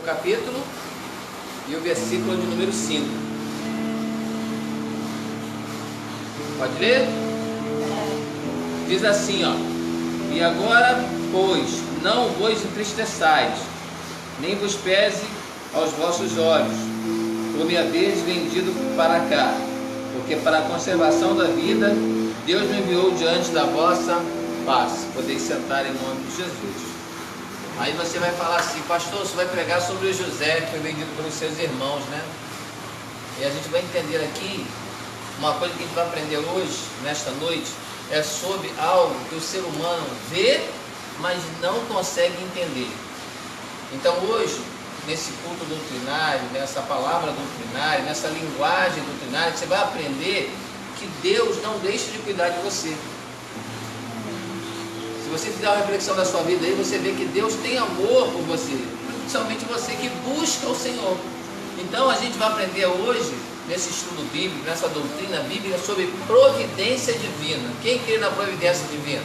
capítulo e o versículo de número 5. Pode ler? Diz assim, ó: E agora, pois, não vos entristeçais, nem vos pese aos vossos olhos, por me haveres vendido para cá, porque para a conservação da vida Deus me enviou diante da vossa face. Podeis sentar em nome de Jesus. Aí você vai falar assim: pastor, você vai pregar sobre o José que foi vendido pelos seus irmãos, né? E a gente vai entender aqui uma coisa que a gente vai aprender hoje, nesta noite, é sobre algo que o ser humano vê, mas não consegue entender. Então hoje, nesse culto doutrinário, nessa palavra doutrinária, nessa linguagem doutrinária, você vai aprender que Deus não deixa de cuidar de você. Se você fizer uma reflexão da sua vida aí, você vê que Deus tem amor por você, principalmente você que busca o Senhor. Então a gente vai aprender hoje, nesse estudo bíblico, nessa doutrina bíblica, sobre providência divina. Quem crê na providência divina?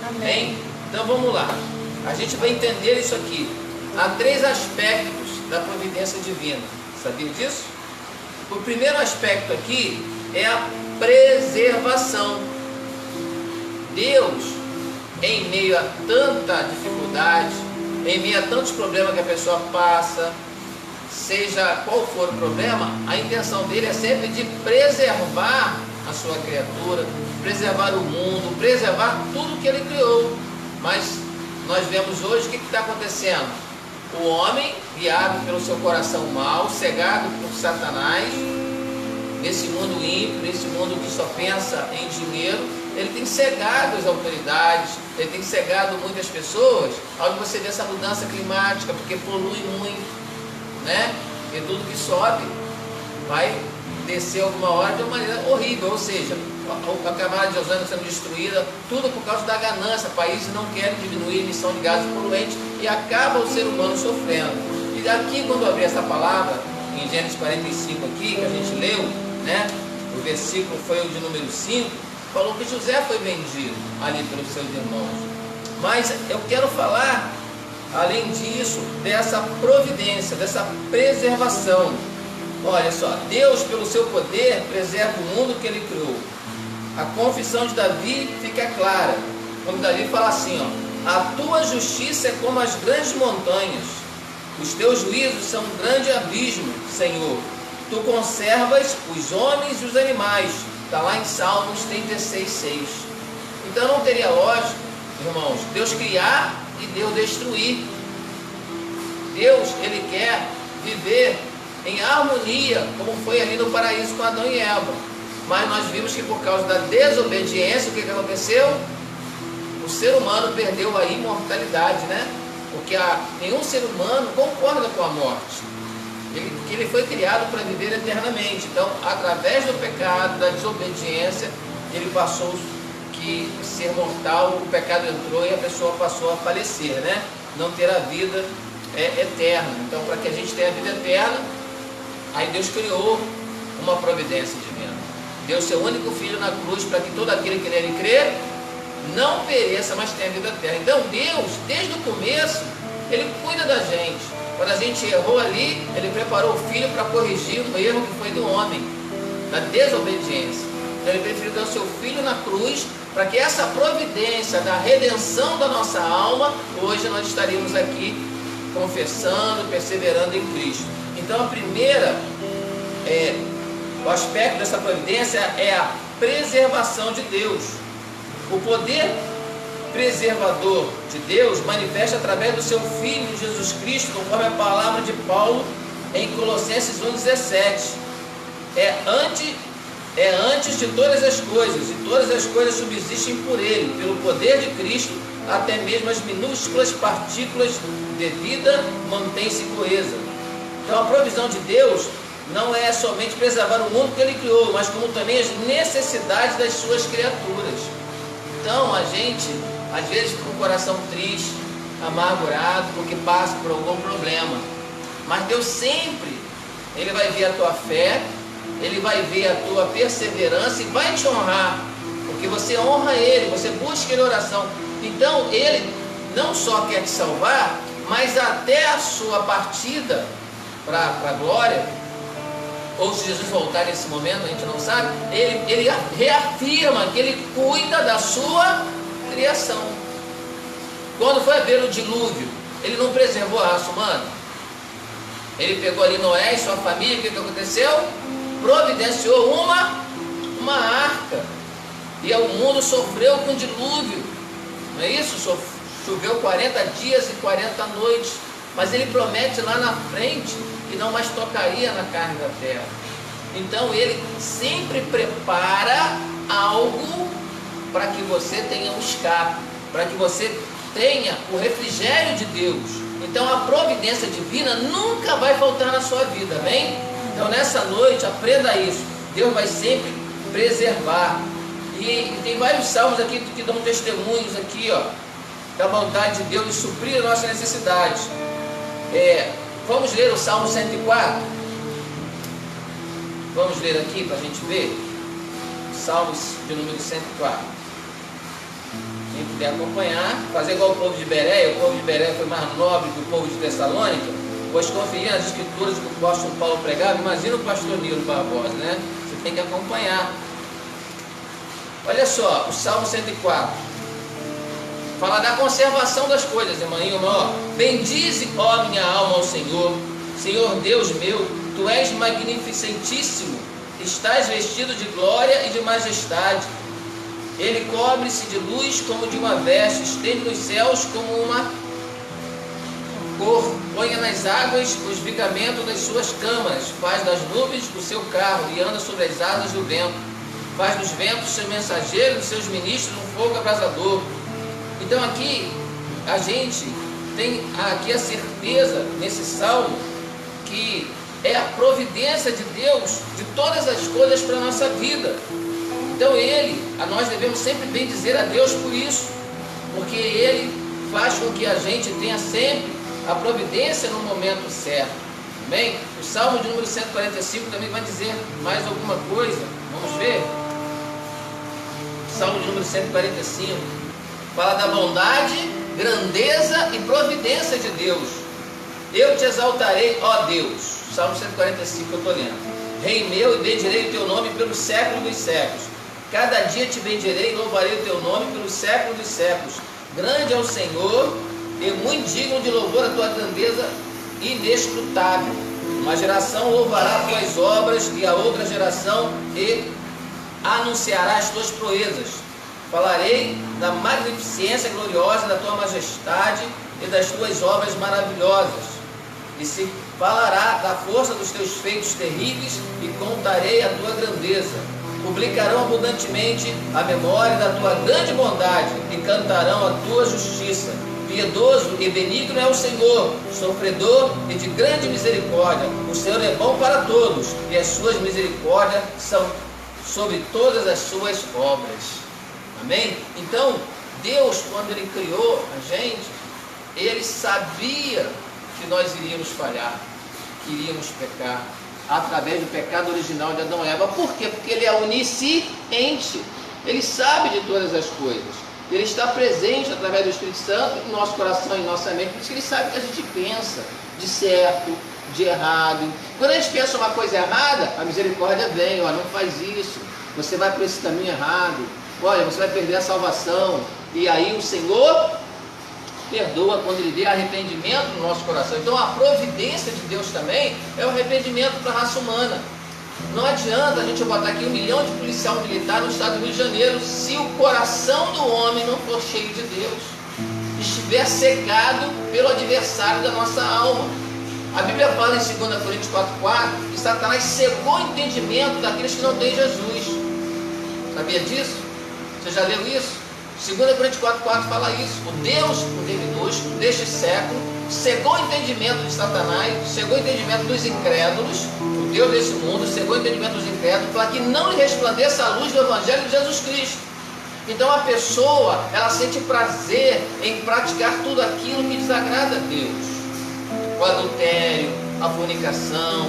Amém? Então vamos lá. A gente vai entender isso aqui. Há 3 aspectos da providência divina. Sabia disso? O primeiro aspecto aqui é a preservação. Deus, em meio a tanta dificuldade, em meio a tantos problemas que a pessoa passa, seja qual for o problema, a intenção dele é sempre de preservar a sua criatura, preservar o mundo, preservar tudo que ele criou. Mas nós vemos hoje o que está acontecendo. O homem, guiado pelo seu coração mau, cegado por Satanás, nesse mundo ímpio, nesse mundo que só pensa em dinheiro, ele tem cegado as autoridades, ele tem cegado muitas pessoas, onde você vê essa mudança climática, porque polui muito, né? E tudo que sobe vai descer alguma hora de uma maneira horrível, ou seja, a camada de ozônio sendo destruída, tudo por causa da ganância. Países não querem diminuir a emissão de gases poluentes e acaba o ser humano sofrendo. E aqui, quando eu abri essa palavra, em Gênesis 45 aqui, que a gente leu, né? O versículo foi o de número 5, falou que José foi vendido ali pelos seus irmãos. Mas eu quero falar, além disso, dessa providência, dessa preservação. Olha só, Deus, pelo seu poder, preserva o mundo que ele criou. A confissão de Davi fica clara, quando Davi fala assim, ó: a tua justiça é como as grandes montanhas, os teus juízos são um grande abismo, Senhor. Tu conservas os homens e os animais. Está lá em Salmos 36:6. Então não teria lógica, irmãos, Deus criar e Deus destruir. Deus, ele quer viver em harmonia, como foi ali no paraíso com Adão e Eva. Mas nós vimos que por causa da desobediência, o que aconteceu? O ser humano perdeu a imortalidade, né? Porque nenhum ser humano concorda com a morte. Ele foi criado para viver eternamente. Então, através do pecado, da desobediência, ele passou que ser mortal, o pecado entrou e a pessoa passou a falecer, né? Não ter a vida eterna. Então, para que a gente tenha a vida eterna, aí Deus criou uma providência divina. Deu seu único filho na cruz para que todo aquele que nele crê não pereça, mas tenha a vida eterna. Então Deus, desde o começo, ele cuida da gente. Quando a gente errou ali, ele preparou o filho para corrigir o erro que foi do homem, da desobediência. Então ele preferiu dar o seu filho na cruz para que essa providência da redenção da nossa alma, hoje nós estaríamos aqui confessando, perseverando em Cristo. Então a primeira, o aspecto dessa providência é a preservação de Deus. O poder preservador de Deus manifesta através do seu Filho Jesus Cristo, conforme a palavra de Paulo em Colossenses 1,17. É antes de todas as coisas, e todas as coisas subsistem por Ele, pelo poder de Cristo, até mesmo as minúsculas partículas de vida mantêm-se coesa. Então a provisão de Deus não é somente preservar o mundo que Ele criou, mas como também as necessidades das suas criaturas. Então a gente, às vezes, fica com o coração triste, amargurado, porque passa por algum problema. Mas Deus sempre, Ele vai ver a tua fé, Ele vai ver a tua perseverança e vai te honrar, porque você honra Ele, você busca Ele em oração. Então Ele não só quer te salvar, mas até a sua partida para a glória, ou se Jesus voltar nesse momento, a gente não sabe, ele reafirma que ele cuida da sua criação. Quando foi haver o dilúvio, ele não preservou a raça humana. Ele pegou ali Noé e sua família, o que aconteceu? Providenciou uma arca, e o mundo sofreu com dilúvio, não é isso? Choveu 40 dias e 40 noites, mas ele promete lá na frente que não mais tocaria na carne da terra. Então ele sempre prepara algo para que você tenha um escape, para que você tenha o refrigério de Deus. Então a providência divina nunca vai faltar na sua vida, amém? Então nessa noite aprenda isso. Deus vai sempre preservar. E tem vários salmos aqui que dão testemunhos aqui, ó, da vontade de Deus de suprir as nossas necessidades. Vamos ler o Salmo 104? Vamos ler aqui para a gente ver. Salmos de número 104. Quem puder acompanhar, fazer igual o povo de Bereia. O povo de Bereia foi mais nobre que o povo de Tessalônica, pois conferiam as escrituras que o apóstolo Paulo pregava. Imagina o pastor Nilo Barbosa, né? Você tem que acompanhar. Olha só, o Salmo 104 fala da conservação das coisas, irmão. Bendize, ó minha alma, ao Senhor. Senhor Deus meu, tu és magnificentíssimo, estás vestido de glória e de majestade. Ele cobre-se de luz como de uma veste, estende nos céus como uma cor, ponha nas águas os vigamentos das suas câmaras, faz das nuvens o seu carro e anda sobre as asas do vento, faz dos ventos seus mensageiros, dos seus ministros um fogo abrasador. Então aqui a gente tem aqui a certeza nesse salmo que é a providência de Deus de todas as coisas para a nossa vida. Então nós devemos sempre bem dizer a Deus por isso, porque Ele faz com que a gente tenha sempre a providência no momento certo. Amém? O Salmo de número 145 também vai dizer mais alguma coisa. Vamos ver? Salmo de número 145 fala da bondade, grandeza e providência de Deus. Eu te exaltarei, ó Deus. Salmo 145 eu estou lendo. Rei meu, e bendirei o teu nome pelos séculos dos séculos. Cada dia te bendirei e louvarei o teu nome pelos séculos dos séculos. Grande é o Senhor e muito digno de louvor a tua grandeza inescrutável. Uma geração louvará tuas obras e a outra geração anunciará as tuas proezas. Falarei da magnificência gloriosa da tua majestade e das tuas obras maravilhosas. E se falará da força dos teus feitos terríveis e contarei a tua grandeza. Publicarão abundantemente a memória da tua grande bondade e cantarão a tua justiça. Piedoso e benigno é o Senhor, sofredor e de grande misericórdia. O Senhor é bom para todos e as suas misericórdias são sobre todas as suas obras. Amém? Então, Deus, quando Ele criou a gente, Ele sabia que nós iríamos falhar, que iríamos pecar, através do pecado original de Adão e Eva. Por quê? Porque Ele é onisciente, Ele sabe de todas as coisas, Ele está presente através do Espírito Santo em nosso coração, em nossa mente, por isso que Ele sabe o que a gente pensa, de certo, de errado. Quando a gente pensa uma coisa errada, a misericórdia vem, ó, não faz isso, você vai por esse caminho errado, olha, você vai perder a salvação. E aí o Senhor perdoa quando Ele vê arrependimento no nosso coração. Então a providência de Deus também é o arrependimento para a raça humana. Não adianta a gente botar aqui 1 milhão de policial militar no estado do Rio de Janeiro se o coração do homem não for cheio de Deus, estiver cegado pelo adversário da nossa alma. A Bíblia fala em 2 Coríntios 4,4 que Satanás cegou o entendimento daqueles que não têm Jesus. Sabia disso? Você já leu isso? 2 Coríntios 4,4 fala isso. O Deus, o minúsculo, deste século, cegou o entendimento de Satanás, cegou o entendimento dos incrédulos. O Deus desse mundo cegou o entendimento dos incrédulos para que não lhe resplandeça a luz do Evangelho de Jesus Cristo. Então a pessoa, ela sente prazer em praticar tudo aquilo que desagrada a Deus. O adultério, a fornicação,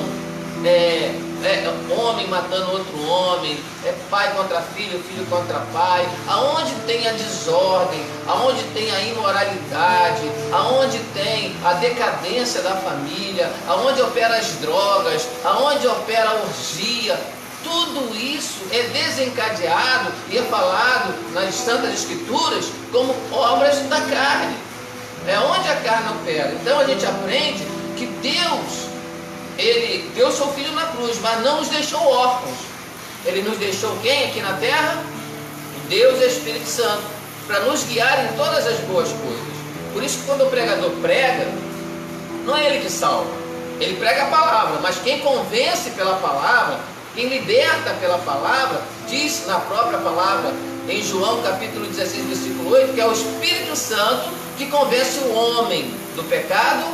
é homem matando outro homem, é pai contra filho, filho contra pai, aonde tem a desordem, aonde tem a imoralidade, aonde tem a decadência da família, aonde opera as drogas, aonde opera a orgia, tudo isso é desencadeado e é falado nas Santas Escrituras como obras da carne. É onde a carne opera. Então a gente aprende que Deus, Ele deu seu Filho na cruz, mas não nos deixou órfãos. Ele nos deixou quem aqui na terra? Deus e Espírito Santo, para nos guiar em todas as boas coisas. Por isso que quando o pregador prega, não é ele que salva, ele prega a palavra, mas quem convence pela palavra, quem liberta pela palavra, diz na própria palavra, em João capítulo 16, versículo 8, que é o Espírito Santo que convence o homem do pecado,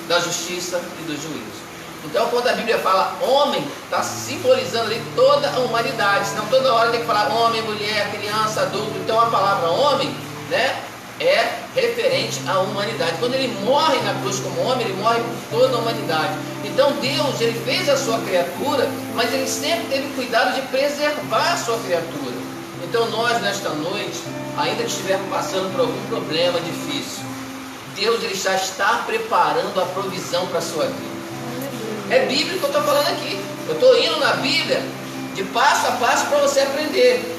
da justiça e do juízo. Então, quando a Bíblia fala homem, está simbolizando ali toda a humanidade. Senão toda hora tem que falar homem, mulher, criança, adulto. Então a palavra homem, né, é referente à humanidade. Quando ele morre na cruz como homem, ele morre por toda a humanidade. Então Deus, ele fez a sua criatura, mas ele sempre teve cuidado de preservar a sua criatura. Então nós, nesta noite, ainda que estivermos passando por algum problema difícil, Deus, ele já está preparando a provisão para a sua vida. É bíblico que eu estou falando aqui. Eu estou indo na Bíblia de passo a passo para você aprender.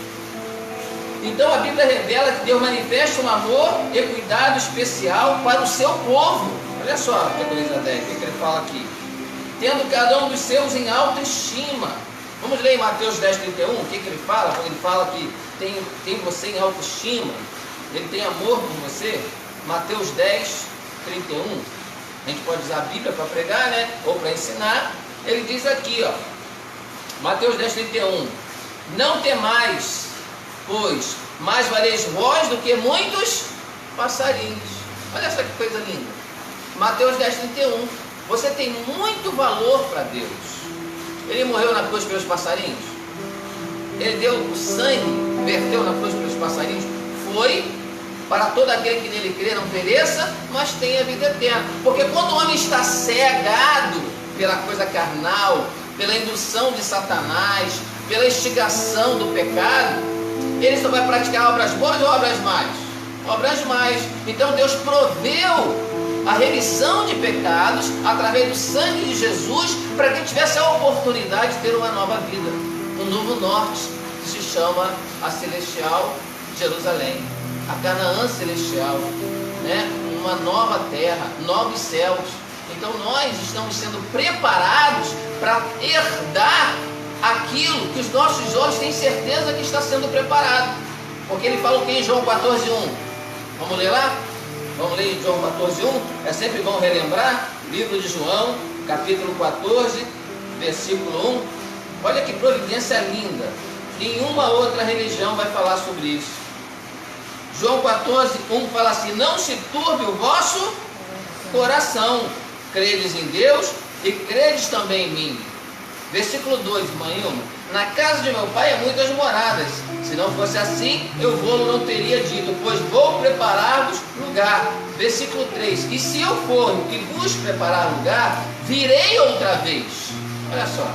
Então a Bíblia revela que Deus manifesta um amor e cuidado especial para o seu povo. Olha só que coisa 10, o que ele fala aqui. Tendo cada um dos seus em alta estima. Vamos ler em Mateus 10, 31, o que ele fala? Quando ele fala que tem você em alta estima, ele tem amor por você. Mateus 10, 31. A gente pode usar a Bíblia para pregar, né? Ou para ensinar. Ele diz aqui, ó, Mateus 10, 31. Não temais, pois mais valeis vós do que muitos passarinhos. Olha só que coisa linda. Mateus 10, 31. Você tem muito valor para Deus. Ele morreu na cruz pelos passarinhos. Ele deu o sangue, verteu na cruz pelos passarinhos. Foi para todo aquele que nele crê não pereça, mas tenha vida eterna. Porque quando o homem está cegado pela coisa carnal, pela indução de Satanás, pela instigação do pecado, ele só vai praticar obras boas ou obras más? Obras más. Então Deus proveu a remissão de pecados através do sangue de Jesus, para que tivesse a oportunidade de ter uma nova vida, um novo norte, que se chama a Celestial Jerusalém, a Canaã Celestial, né? Uma nova terra, novos céus. Então nós estamos sendo preparados para herdar aquilo que os nossos olhos têm certeza que está sendo preparado. Porque ele fala o que em João 14:1? Vamos ler lá? Vamos ler em João 14:1? É sempre bom relembrar. Livro de João, capítulo 14, versículo 1. Olha que providência linda. Nenhuma outra religião vai falar sobre isso. João 14:1 fala assim: não se turbe o vosso coração. Credes em Deus e credes também em mim. Versículo 2, irmã Ilma. Na casa de meu pai há muitas moradas. Se não fosse assim, eu vou não teria dito, pois vou preparar-vos lugar. Versículo 3. E se eu for e vos preparar lugar, virei outra vez. Olha só.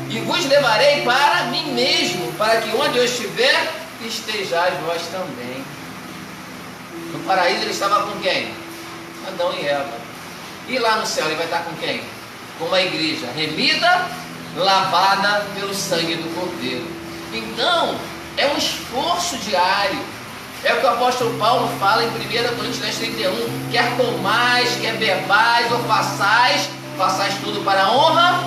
E vos levarei para mim mesmo, para que onde eu estiver, estejais vós também. No paraíso ele estava com quem? Adão e Eva. E lá no céu ele vai estar com quem? Com uma igreja remida, lavada pelo sangue do Cordeiro. Então, é um esforço diário. É o que o apóstolo Paulo fala em 1 Coríntios 10:31. Quer comais, quer bebais ou façais tudo para a honra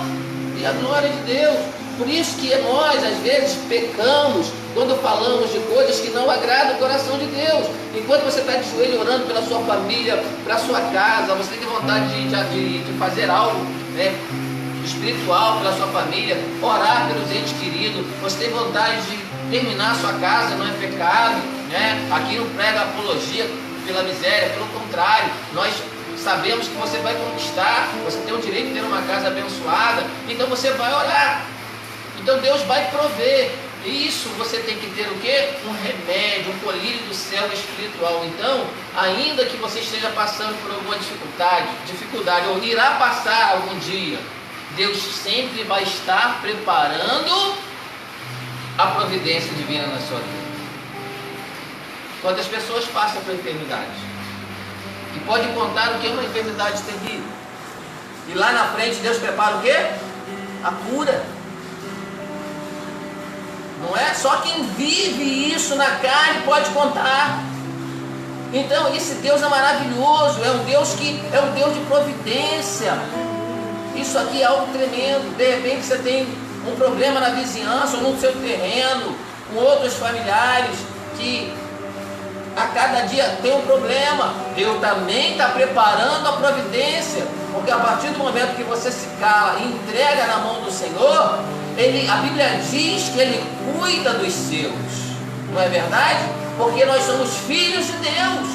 e a glória de Deus. Por isso que nós, às vezes, pecamos quando falamos de coisas que não agradam o coração de Deus. Enquanto você está de joelho orando pela sua família, para a sua casa, você tem vontade de fazer algo, né, espiritual pela sua família, orar pelos entes queridos, você tem vontade de terminar a sua casa, não é pecado, né? Aqui não prega apologia pela miséria, pelo contrário, nós sabemos que você vai conquistar, você tem o direito de ter uma casa abençoada, então você vai orar. Então Deus vai prover. E isso você tem que ter o quê? Um remédio, um colírio do céu espiritual. Então, ainda que você esteja passando por alguma dificuldade, ou irá passar algum dia, Deus sempre vai estar preparando a providência divina na sua vida. Quantas pessoas passam por enfermidade e pode contar o que é uma enfermidade terrível, e lá na frente Deus prepara o quê? A cura. Não é? Só quem vive isso na carne pode contar. Então esse Deus é maravilhoso, é um Deus de providência. Isso aqui é algo tremendo. De repente você tem um problema na vizinhança ou no seu terreno, com outros familiares que a cada dia tem um problema. Deus também está preparando a providência, porque a partir do momento que você se cala e entrega na mão do Senhor, a Bíblia diz que Ele cuida dos seus, não é verdade? Porque nós somos filhos de Deus.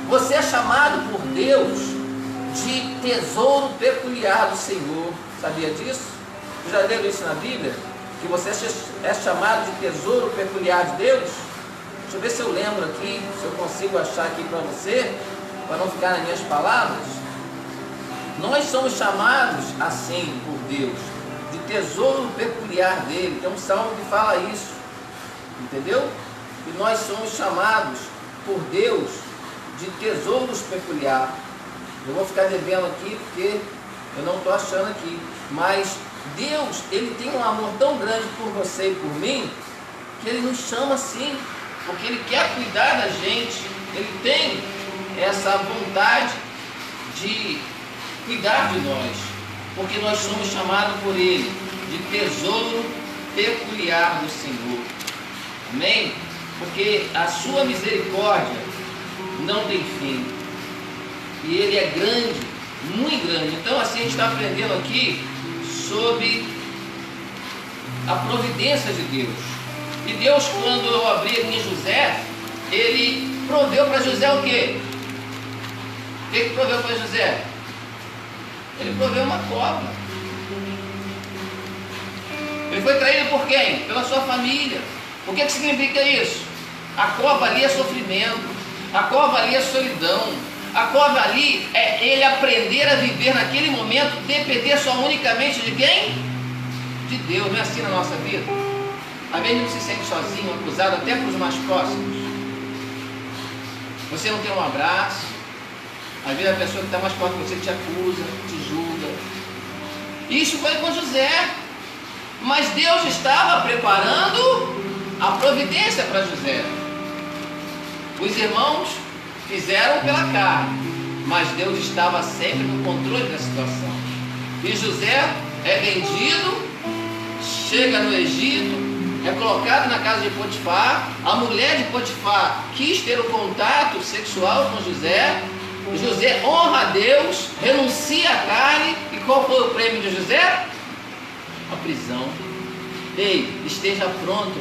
Você é chamado por Deus de tesouro peculiar do Senhor. Sabia disso? Já leram isso na Bíblia? Que você é chamado de tesouro peculiar de Deus? Deixa eu ver se eu lembro aqui, se eu consigo achar aqui para você, para não ficar nas minhas palavras. Nós somos chamados assim por Deus, de tesouro peculiar dele. Tem um salmo que fala isso, entendeu? E nós somos chamados por Deus de tesouros peculiar. Eu vou ficar devendo aqui porque eu não estou achando aqui, mas Deus, Ele tem um amor tão grande por você e por mim, que Ele nos chama assim, porque Ele quer cuidar da gente. Ele tem essa vontade de cuidar de nós, porque nós somos chamados por Ele de tesouro peculiar do Senhor. Amém? Porque a sua misericórdia não tem fim, e Ele é grande, muito grande. Então assim a gente está aprendendo aqui sobre a providência de Deus. E Deus, quando eu abri aqui em José, Ele proveu para José o quê? O que proveu para José? Ele proveu uma cobra. Ele foi traído por quem? Pela sua família. O que significa isso? A cova ali é sofrimento, a cova ali é solidão, a cova ali é ele aprender a viver naquele momento, depender só unicamente de quem? De Deus. Não é assim na nossa vida? Às vezes não se sente sozinho, acusado até para os mais próximos. Você não tem um abraço. Às vezes a pessoa que está mais próxima de você te acusa, te julga. Isso foi com José. Mas Deus estava preparando a providência para José. Os irmãos fizeram pela carne, mas Deus estava sempre no controle da situação. E José é vendido, chega no Egito, é colocado na casa de Potifar. A mulher de Potifar quis ter o contato sexual com José. José honra a Deus, renuncia à carne. E qual foi o prêmio de José? A prisão. Ei, esteja pronto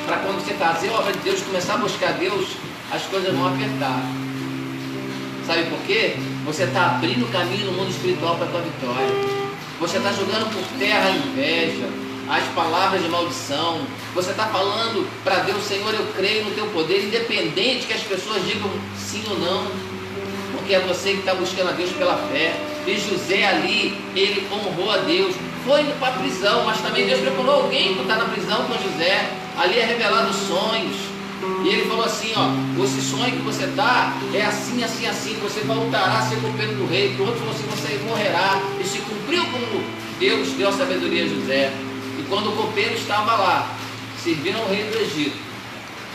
para quando você fazer a obra de Deus, começar a buscar Deus, as coisas vão apertar. Sabe por quê? Você está abrindo o caminho no mundo espiritual para a tua vitória. Você está jogando por terra a inveja, as palavras de maldição. Você está falando para Deus: Senhor, eu creio no teu poder, independente que as pessoas digam sim ou não, porque é você que está buscando a Deus pela fé. E José ali, ele honrou a Deus, foi indo para a prisão, mas também Deus preparou alguém para estar na prisão com José. Ali é revelado os sonhos, e ele falou assim: ó, esse sonho que você está é assim, assim, assim, você voltará a ser copeiro do rei. Para outro falou assim: você morrerá. E se cumpriu como Deus deu a sabedoria a José. E quando o copeiro estava lá, servindo ao rei do Egito,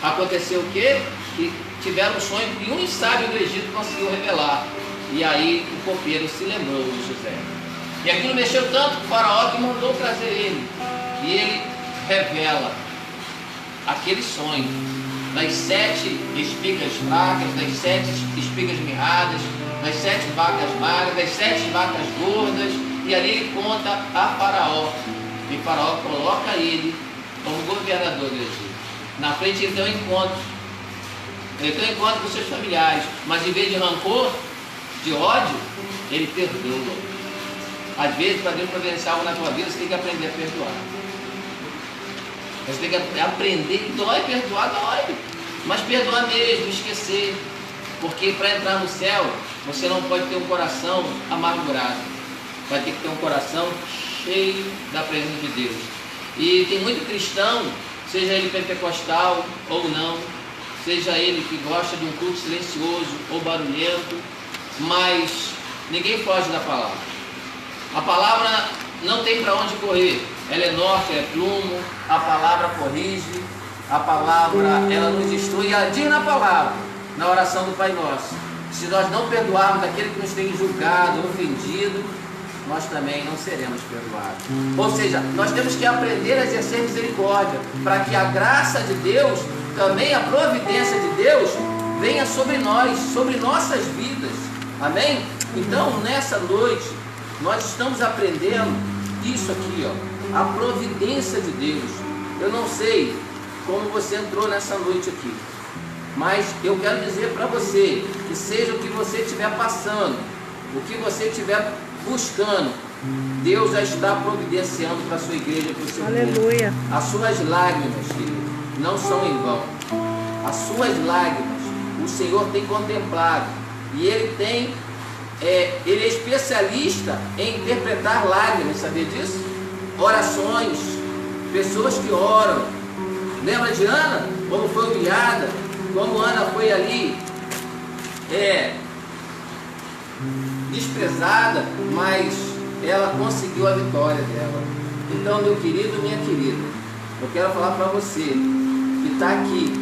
aconteceu o quê? Que tiveram um sonho que um sábio do Egito conseguiu revelar. E aí o copeiro se lembrou de José. E aquilo mexeu tanto com o faraó que mandou trazer ele. E ele revela aquele sonho das 7 espigas fracas, das 7 espigas mirradas, das 7 vacas magras, das 7 vacas gordas. E ali ele conta a Faraó. E Faraó coloca ele como governador do Egito. Na frente ele tem um encontro. Ele tem um encontro com seus familiares, mas em vez de rancor, de ódio, ele perdoa. Às vezes, para Deus providenciar algo na tua vida, você tem que aprender a perdoar. Você tem que aprender, dói perdoar, dói. Mas perdoar mesmo, esquecer. Porque para entrar no céu, você não pode ter um coração amargurado. vai ter que ter um coração cheio da presença de Deus. E tem muito cristão, seja ele pentecostal ou não, seja ele que gosta de um culto silencioso ou barulhento, mas ninguém foge da palavra. A palavra não tem para onde correr, ela é norte, é plumo, a palavra corrige, a palavra ela nos instrui, ela diz na palavra, na oração do Pai Nosso: se nós não perdoarmos aquele que nos tem julgado, ofendido, nós também não seremos perdoados. Ou seja, nós temos que aprender a exercer misericórdia, para que a graça de Deus, também a providência de Deus, venha sobre nós, sobre nossas vidas. Amém? Então, nessa noite, nós estamos aprendendo isso aqui, ó, a providência de Deus. Eu não sei como você entrou nessa noite aqui, mas eu quero dizer para você, que seja o que você estiver passando, o que você estiver buscando, Deus já está providenciando para a sua igreja, para o seu Aleluia. povo. As suas lágrimas, filho, não são em vão. As suas lágrimas, o Senhor tem contemplado, e Ele tem, Ele é especialista em interpretar lágrimas, sabia disso? Orações, pessoas que oram. Lembra de Ana? Como foi humilhada, como Ana foi ali desprezada, mas ela conseguiu a vitória dela. Então, meu querido, minha querida, eu quero falar para você que está aqui,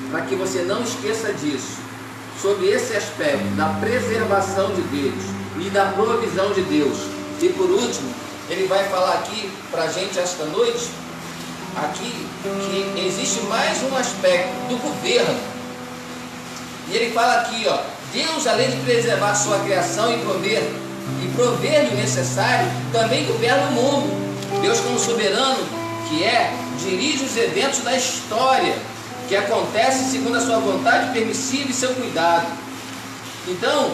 para que você não esqueça disso, sobre esse aspecto da preservação de Deus e da provisão de Deus. E por último, ele vai falar aqui para a gente esta noite, aqui, que existe mais um aspecto do governo. E ele fala aqui, ó: Deus, além de preservar sua criação e prover-lhe o necessário, também governa o mundo. Deus, como soberano que é, dirige os eventos da história, que acontecem segundo a sua vontade permissiva e seu cuidado. Então,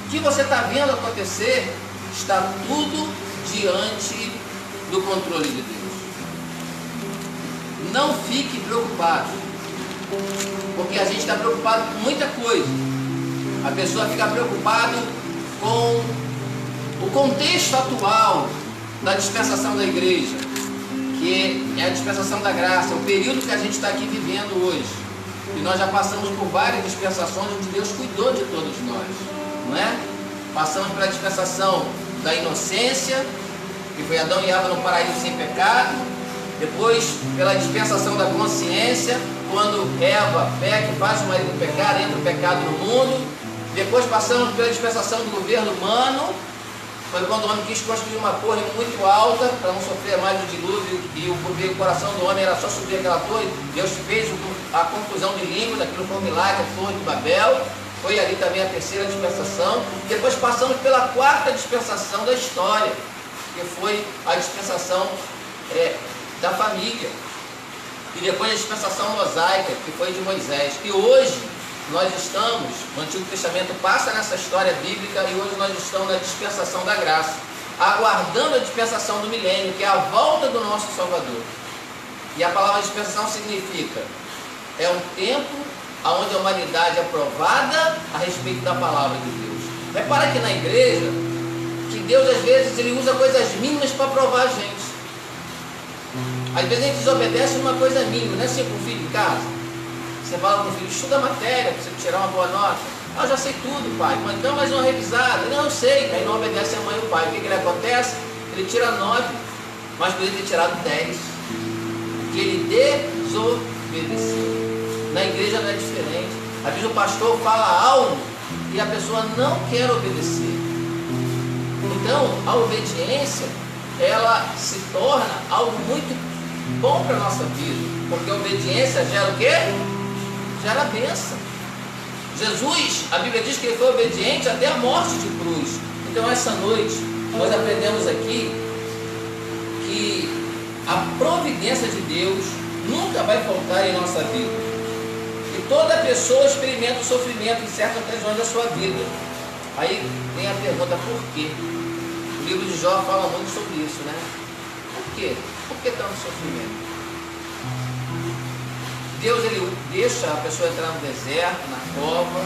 o que você está vendo acontecer, está tudo diante do controle de Deus. Não fique preocupado, porque a gente está preocupado com muita coisa. A pessoa fica preocupada com o contexto atual da dispensação da igreja, que é a dispensação da graça, o período que a gente está aqui vivendo hoje. E nós já passamos por várias dispensações onde Deus cuidou de todos nós, não é? Passamos pela dispensação da inocência, que foi Adão e Eva no paraíso sem pecado. Depois pela dispensação da consciência, quando Eva peca e faz o marido pecar, entra o pecado no mundo. Depois passamos pela dispensação do governo humano, foi quando o homem quis construir uma torre muito alta para não sofrer mais o dilúvio, e o coração do homem era só subir aquela torre. Deus fez a confusão de línguas, aquilo foi um milagre, a torre de Babel. Foi ali também a terceira dispensação. Depois passamos pela quarta dispensação da história, que foi a dispensação da família. E depois a dispensação mosaica, que foi de Moisés. E hoje nós estamos, no Antigo Testamento passa nessa história bíblica, e hoje nós estamos na dispensação da graça, aguardando a dispensação do milênio, que é a volta do nosso Salvador. E a palavra dispensação significa, é um tempo onde a humanidade é provada a respeito da palavra de Deus. Repara que na igreja, que Deus às vezes ele usa coisas mínimas para provar a gente. Às vezes a gente desobedece uma coisa mínima, não é assim com o filho em casa? Você fala com o filho: estuda a matéria para você tirar uma boa nota. Ah, eu já sei tudo, pai, mas dá mais uma revisada. Não, eu sei. Aí não obedece a mãe e o pai. O que acontece? Ele tira 9, mas poderia ter tirado 10, porque ele desobedeceu. Na igreja não é diferente. Às vezes o pastor fala algo e a pessoa não quer obedecer. Então, a obediência, ela se torna algo muito bom para a nossa vida, porque a obediência gera o quê? Gera bênção. Jesus, a Bíblia diz que ele foi obediente até a morte de cruz. Então, essa noite, nós aprendemos aqui que a providência de Deus nunca vai faltar em nossa vida. E toda pessoa experimenta o sofrimento em certas ocasiões da sua vida. Aí vem a pergunta: por quê? O livro de Jó fala muito sobre isso, né? Por quê? Por que tanto sofrimento? Deus, ele deixa a pessoa entrar no deserto, na cova,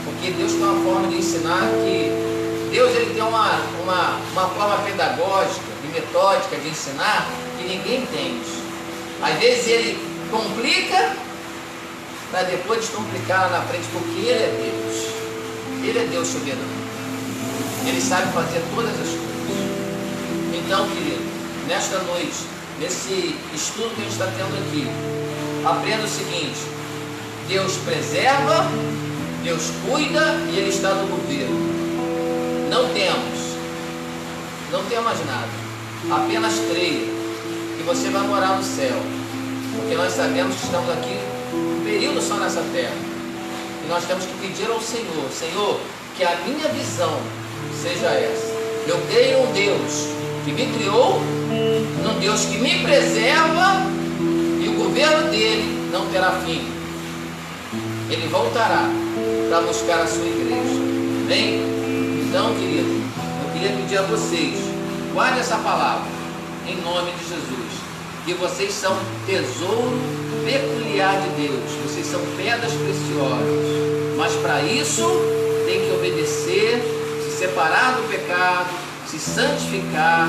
porque Deus tem uma forma de ensinar que Deus ele tem uma forma pedagógica e metódica de ensinar que ninguém entende. Às vezes ele complica para depois descomplicar lá na frente, porque Ele é Deus. Ele é Deus soberano. Ele sabe fazer todas as coisas. Então, querido, nesta noite, nesse estudo que a gente está tendo aqui, aprenda o seguinte: Deus preserva, Deus cuida e Ele está no governo. Não temas nada, apenas creia que você vai morar no céu, porque nós sabemos que estamos aqui um período só nessa terra, e nós temos que pedir ao Senhor: Senhor, que a minha visão seja essa. Eu creio em um Deus que me criou, num Deus que me preserva, e o governo dele não terá fim. Ele voltará para buscar a sua igreja. Bem? Então, querido, eu queria pedir a vocês, guarde essa palavra, em nome de Jesus, que vocês são tesouro peculiar de Deus, vocês são pedras preciosas, mas para isso tem que obedecer, se separar do pecado, se santificar,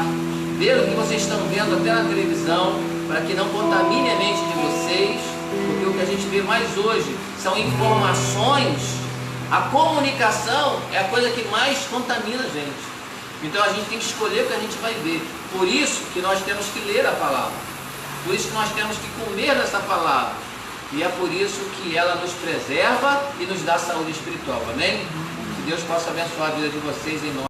ver o que vocês estão vendo até na televisão, para que não contamine a mente de vocês, porque o que a gente vê mais hoje são informações. A comunicação é a coisa que mais contamina a gente. Então a gente tem que escolher o que a gente vai ver. Por isso que nós temos que ler a palavra. Por isso que nós temos que comer dessa palavra. E é por isso que ela nos preserva e nos dá saúde espiritual. Amém? Que Deus possa abençoar a vida de vocês em nome.